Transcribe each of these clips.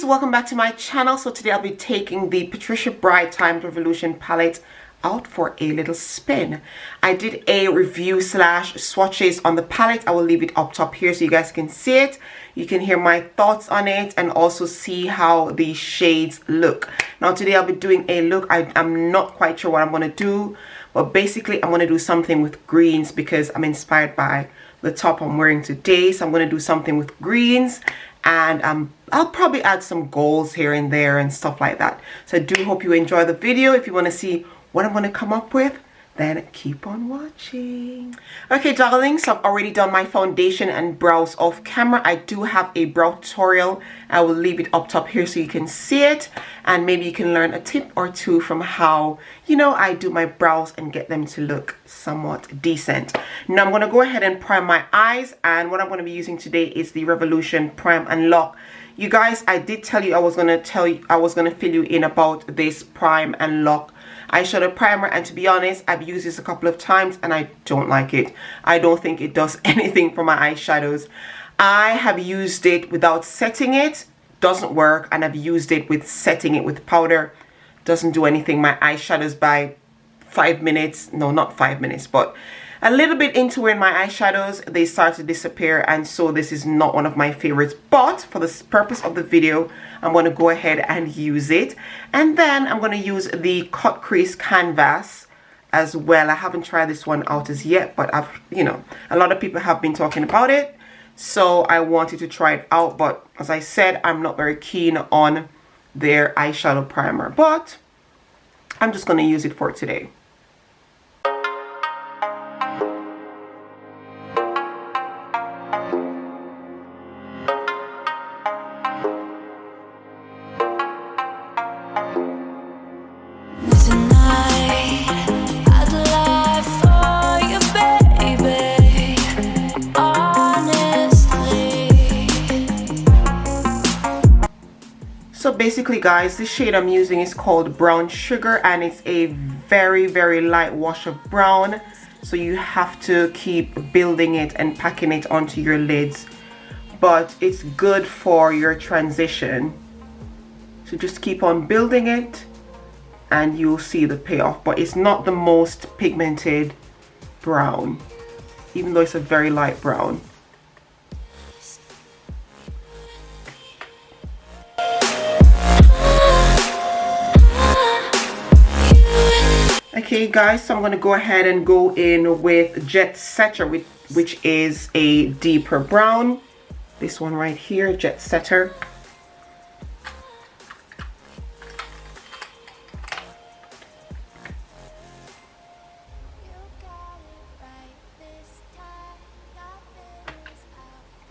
welcome back to my channel. So today I'll be taking the Patricia Bright Time Revolution palette out for a little spin. I did a review slash swatches on the palette. I will leave it up top here so you guys can see it. You can hear my thoughts on it and also see how the shades look. Now today I'll be doing a look. I'm not quite sure what I'm going to do, but basically I'm going to do something with greens because I'm inspired by the top I'm wearing today. So I'm going to do something with greens, and I'll probably add some golds here and there and stuff like that. So I do hope you enjoy the video. If you want to see what I'm going to come up with, then keep on watching. Okay, darlings, so I've already done my foundation and brows off camera. I do have a brow tutorial. I will leave it up top here so you can see it, and maybe you can learn a tip or two from how, you know, I do my brows and get them to look somewhat decent. Now I'm going to go ahead and prime my eyes, and what I'm going to be using today is the Revolution Prime and Lock. You guys, I did tell you I was going to fill you in about this Prime and Lock eyeshadow primer, and to be honest, I've used this a couple of times and I don't like it. I don't think it does anything for my eyeshadows. I have used it without setting it, doesn't work, and I've used it with setting it with powder, doesn't do anything. My eyeshadows by 5 minutes, no, not 5 minutes, but a little bit into wearing my eyeshadows, they start to disappear, and so this is not one of my favorites. But for the purpose of the video, I'm going to go ahead and use it, and then I'm going to use the cut crease canvas as well. I haven't tried this one out as yet, but I've, you know, a lot of people have been talking about it, so I wanted to try it out. But as I said, I'm not very keen on their eyeshadow primer, but I'm just going to use it for today. So basically, guys, this shade I'm using is called Brown Sugar, and it's a very, very light wash of brown. So you have to keep building it and packing it onto your lids. But it's good for your transition. So just keep on building it and you'll see the payoff. But it's not the most pigmented brown, even though it's a very light brown. Okay guys, so I'm going to go ahead and go in with Jet Setter, which is a deeper brown. This one right here, Jet Setter.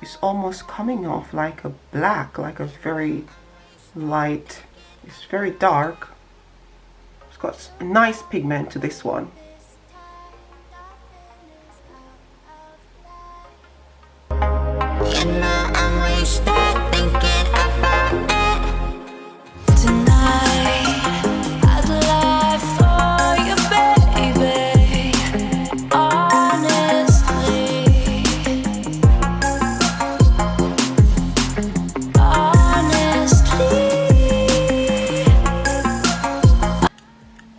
It's almost coming off like a black, like a very light. It's very dark. It's got a nice pigment to this one.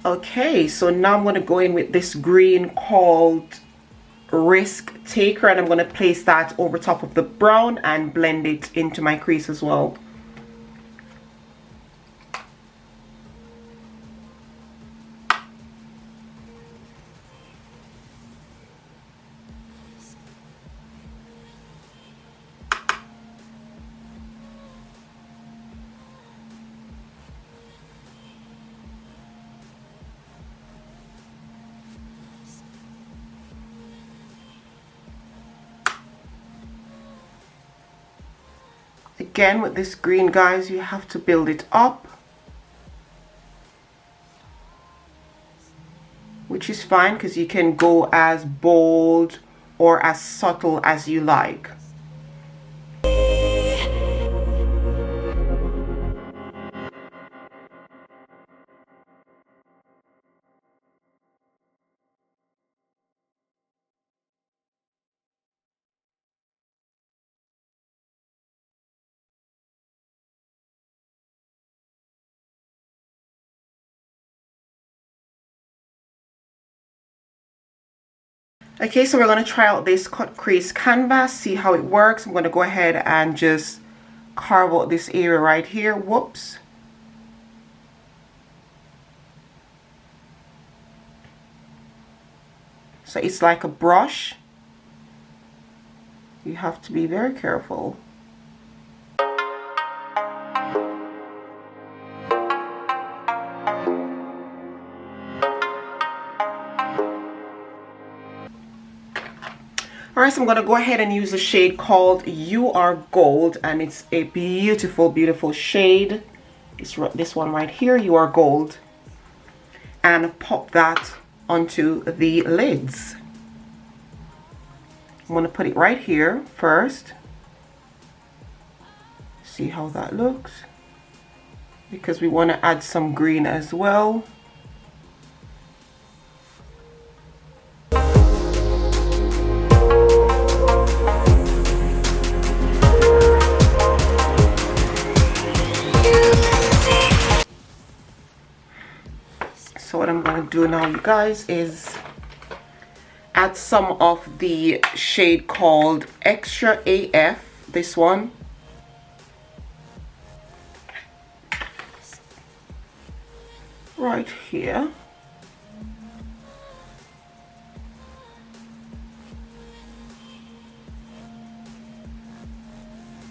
Okay, so now I'm going to go in with this green called Risk Taker, and I'm going to place that over top of the brown and blend it into my crease as well. Again, with this green, guys, you have to build it up, which is fine because you can go as bold or as subtle as you like. Okay, so we're going to try out this cut crease canvas, see how it works. I'm going to go ahead and just carve out this area right here. Whoops. So it's like a brush. You have to be very careful. Alright, so I'm going to go ahead and use a shade called You Are Gold, and it's a beautiful, beautiful shade. It's this one right here, You Are Gold. And pop that onto the lids. I'm going to put it right here first. See how that looks. Because we want to add some green as well. So what I'm going to do now, you guys, is add some of the shade called Extra AF, this one. Right here.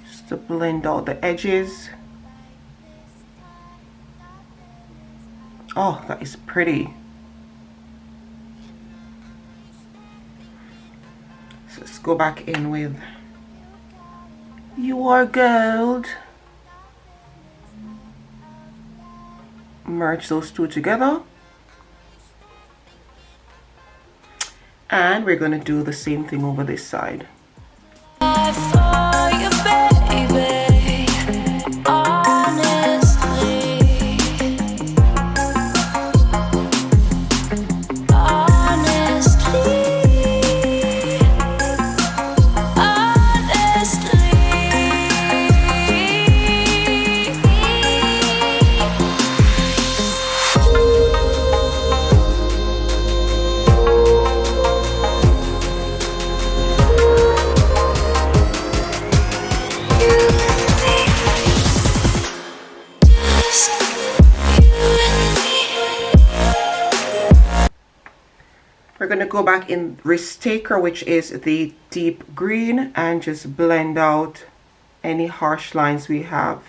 Just to blend out the edges. Oh, that is pretty. So let's go back in with You Are Gold. Merge those two together. And we're going to do the same thing over this side. We're going to go back in Risk Taker, which is the deep green, and just blend out any harsh lines we have.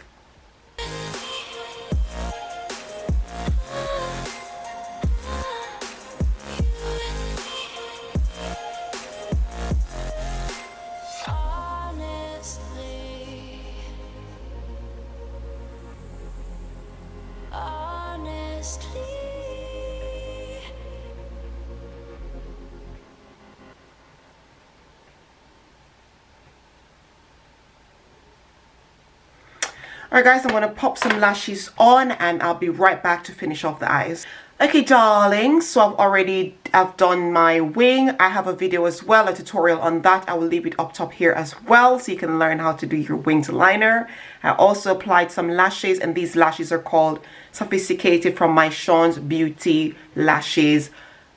Alright guys, I'm going to pop some lashes on and I'll be right back to finish off the eyes. Okay darlings, so I've done my wing. I have a video as well, a tutorial on that. I will leave it up top here as well so you can learn how to do your winged liner. I also applied some lashes, and these lashes are called Sophisticated from my Shaunz Beauty Lashes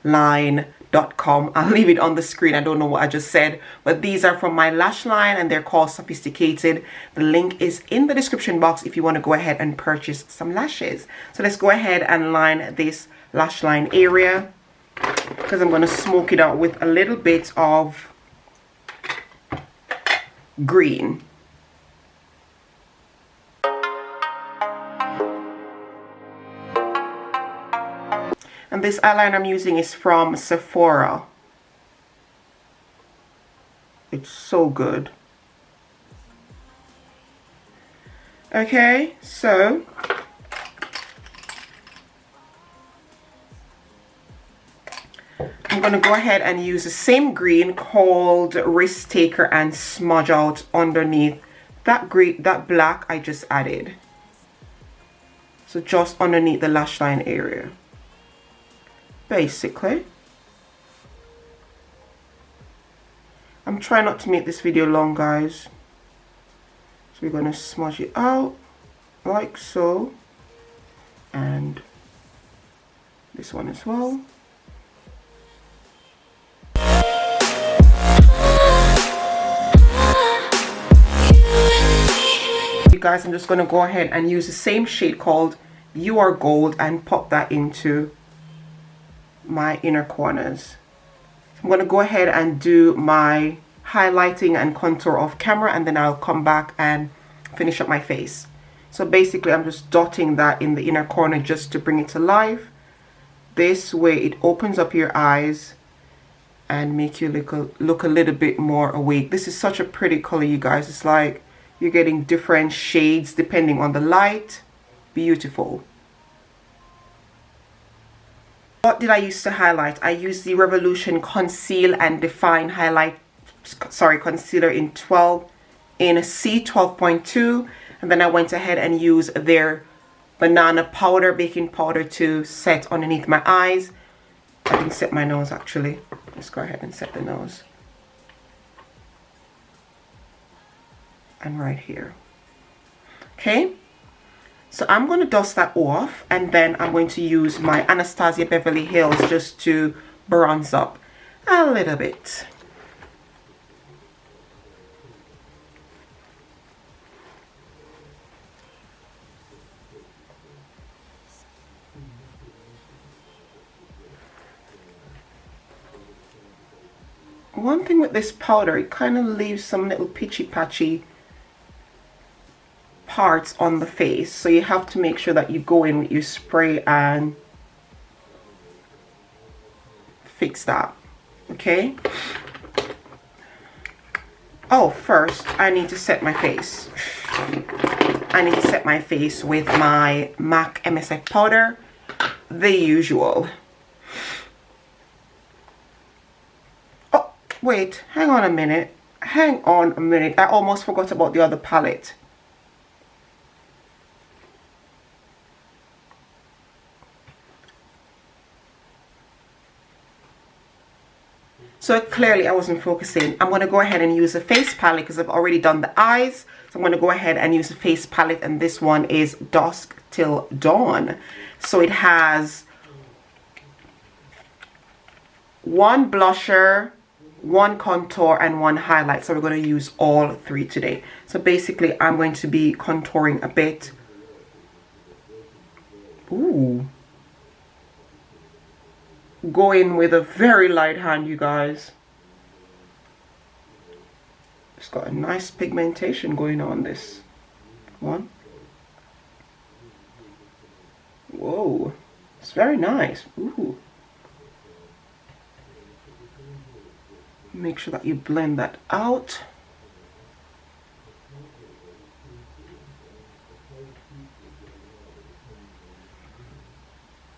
line.com. I'll leave it on the screen. I don't know what I just said, but these are from my lash line and they're called Sophisticated. The link is in the description box if you want to go ahead and purchase some lashes. So let's go ahead and line this lash line area, because I'm going to smoke it out with a little bit of green. And this eyeliner I'm using is from Sephora. It's so good. Okay, so I'm going to go ahead and use the same green called Risk Taker and smudge out underneath that green, that black I just added. So just underneath the lash line area. Basically, I'm trying not to make this video long, guys. So we're going to smudge it out like so, and this one as well. guys, I'm just going to go ahead and use the same shade called You Are Gold and pop that into my inner corners. I'm going to go ahead and do my highlighting and contour off camera, and then I'll come back and finish up my face. So basically I'm just dotting that in the inner corner just to bring it to life. This way it opens up your eyes and make you look a little bit more awake. This is such a pretty color, you guys. It's like you're getting different shades depending on the light. Beautiful. What did I use to highlight? I used the Revolution Conceal and Define concealer in C12.2, and then I went ahead and used their banana powder, baking powder, to set underneath my eyes. I didn't set my nose actually. Let's go ahead and set the nose. And right here. Okay. So I'm going to dust that off, and then I'm going to use my Anastasia Beverly Hills just to bronze up a little bit. One thing with this powder, it kind of leaves some little pitchy patchy parts on the face, so you have to make sure that you go in with your spray and fix that. Okay. Oh, first I need to set my face. I need to set my face with my MAC MSF powder, the usual. Oh wait, hang on a minute, I almost forgot about the other palette. So clearly I wasn't focusing. I'm going to go ahead and use a face palette because I've already done the eyes. So I'm going to go ahead and use a face palette, and this one is Dusk Till Dawn. So it has one blusher, one contour, and one highlight. So we're going to use all three today. So basically I'm going to be contouring a bit. Ooh. Go in with a very light hand, you guys. It's got a nice pigmentation going on, this one. Whoa, it's very nice. Ooh. Make sure that you blend that out.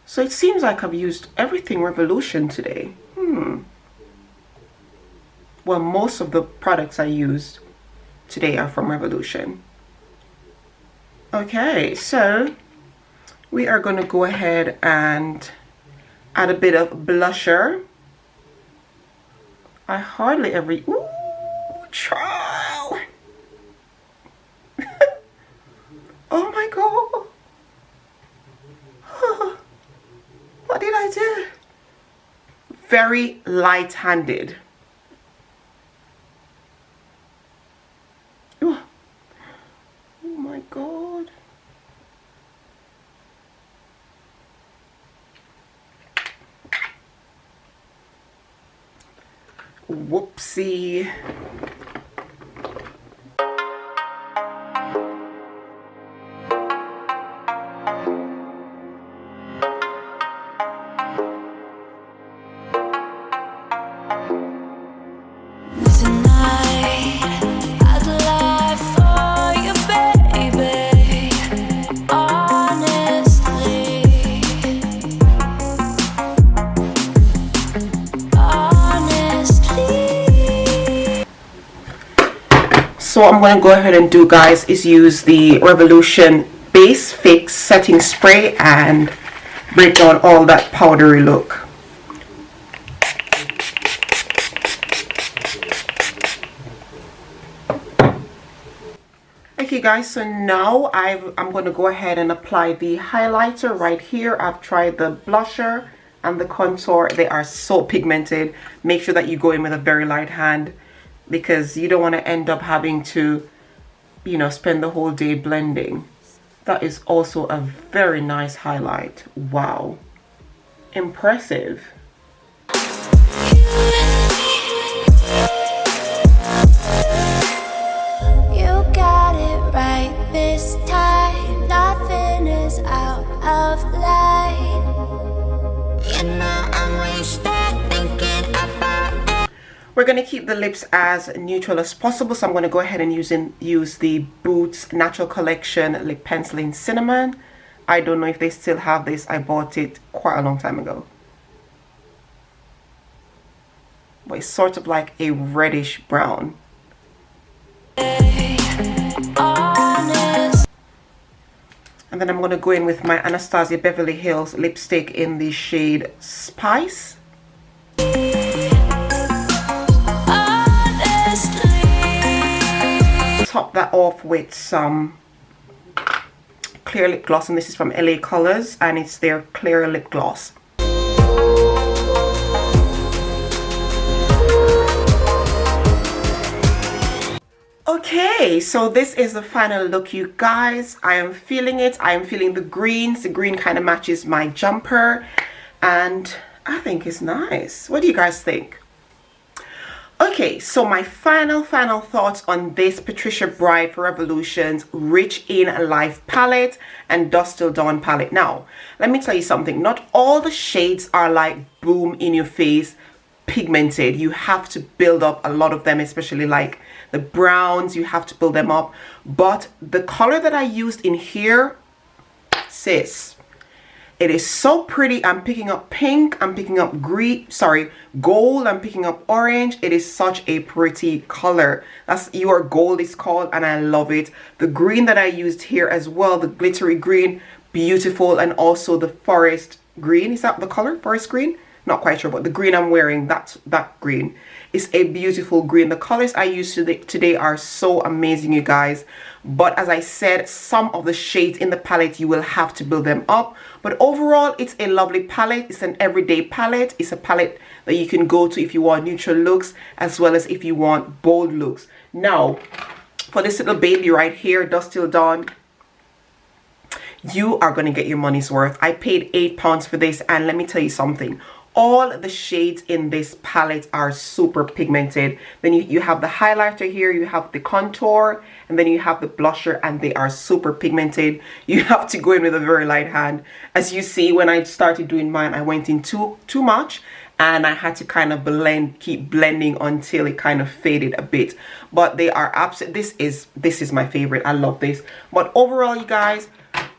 So it seems like I've used everything Revolution today. Well, most of the products I used today are from Revolution. Okay, so we are going to go ahead and add a bit of blusher. I hardly ever... Ooh, child! Oh my God! What did I do? Very light-handed. Oh my God. Whoopsie. So what I'm going to go ahead and do, guys, is use the Revolution Base Fix Setting Spray and break down all that powdery look. Okay guys, so now I'm going to go ahead and apply the highlighter right here. I've tried the blusher and the contour. They are so pigmented. Make sure that you go in with a very light hand, because you don't want to end up having to you know, spend the whole day blending. That is also a very nice highlight. Wow, impressive. You got it right this time. Nothing is out of line. You know I'm wasted thinking about it. We're going to keep the lips as neutral as possible, so I'm going to go ahead and use the Boots Natural Collection Lip Pencil in Cinnamon. I don't know if they still have this. I bought it quite a long time ago. But it's sort of like a reddish brown. And then I'm going to go in with my Anastasia Beverly Hills lipstick in the shade Spice. Top that off with some clear lip gloss, and this is from LA Colors, and it's their clear lip gloss. Okay, so this is the final look, you guys. I am feeling it. I am feeling the greens. The green kind of matches my jumper, and I think it's nice. What do you guys think? Okay, so my final thoughts on this Patricia Bride for Revolution's Rich in Life palette and Dusk Till Dawn palette. Now, let me tell you something. Not all the shades are like boom in your face pigmented. You have to build up a lot of them, especially like the browns. You have to build them up. But the color that I used in here, sis, it is so pretty. I'm picking up pink, I'm picking up gold, I'm picking up orange. It is such a pretty color. That's Your Gold is called, and I love it. The green that I used here as well, the glittery green, beautiful. And also the forest green, is that the color? Forest green? Not quite sure, but the green I'm wearing, that green is a beautiful green. The colors I used today are so amazing, you guys. But as I said, some of the shades in the palette, you will have to build them up. But overall, it's a lovely palette. It's an everyday palette. It's a palette that you can go to if you want neutral looks, as well as if you want bold looks. Now, for this little baby right here, Dusk Till Dawn, you are going to get your money's worth. I paid £8 for this, and let me tell you something. All the shades in this palette are super pigmented. Then you have the highlighter here, you have the contour, and then you have the blusher, and they are super pigmented. You have to go in with a very light hand. As you see, when I started doing mine, I went in too much, and I had to kind of keep blending until it kind of faded a bit. But they are absolute. This is my favorite. I love this. But overall, you guys,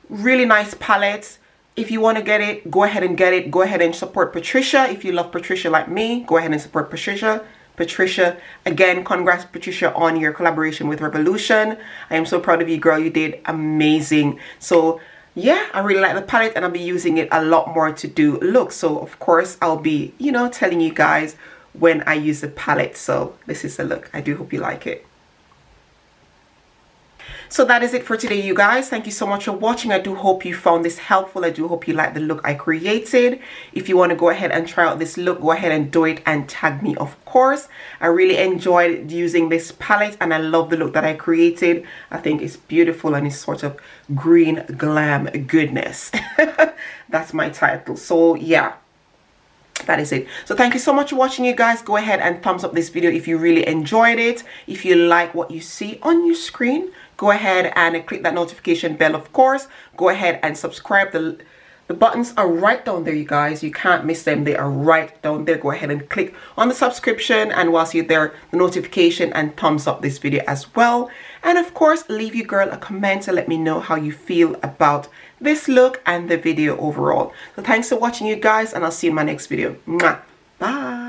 really nice palettes. If you want to get it, go ahead and get it. Go ahead and support Patricia. If you love Patricia like me, go ahead and support Patricia. Patricia, again, congrats Patricia on your collaboration with Revolution. I am so proud of you, girl. You did amazing. So yeah, I really like the palette, and I'll be using it a lot more to do looks. So of course I'll be, you know, telling you guys when I use the palette. So this is the look. I do hope you like it. So that is it for today, you guys. Thank you so much for watching. I do hope you found this helpful. I do hope you like the look I created. If you want to go ahead and try out this look, go ahead and do it and tag me, of course. I really enjoyed using this palette, and I love the look that I created. I think it's beautiful, and it's sort of green glam goodness. That's my title. So yeah, that is it. So thank you so much for watching, you guys. Go ahead and thumbs up this video if you really enjoyed it. If you like what you see on your screen, go ahead and click that notification bell, of course. Go ahead and subscribe. The buttons are right down there, you guys. You can't miss them. They are right down there. Go ahead and click on the subscription, and whilst you're there, the notification, and thumbs up this video as well. And of course, leave your girl a comment to let me know how you feel about this look and the video overall. So thanks for watching, you guys, and I'll see you in my next video. Mwah. Bye.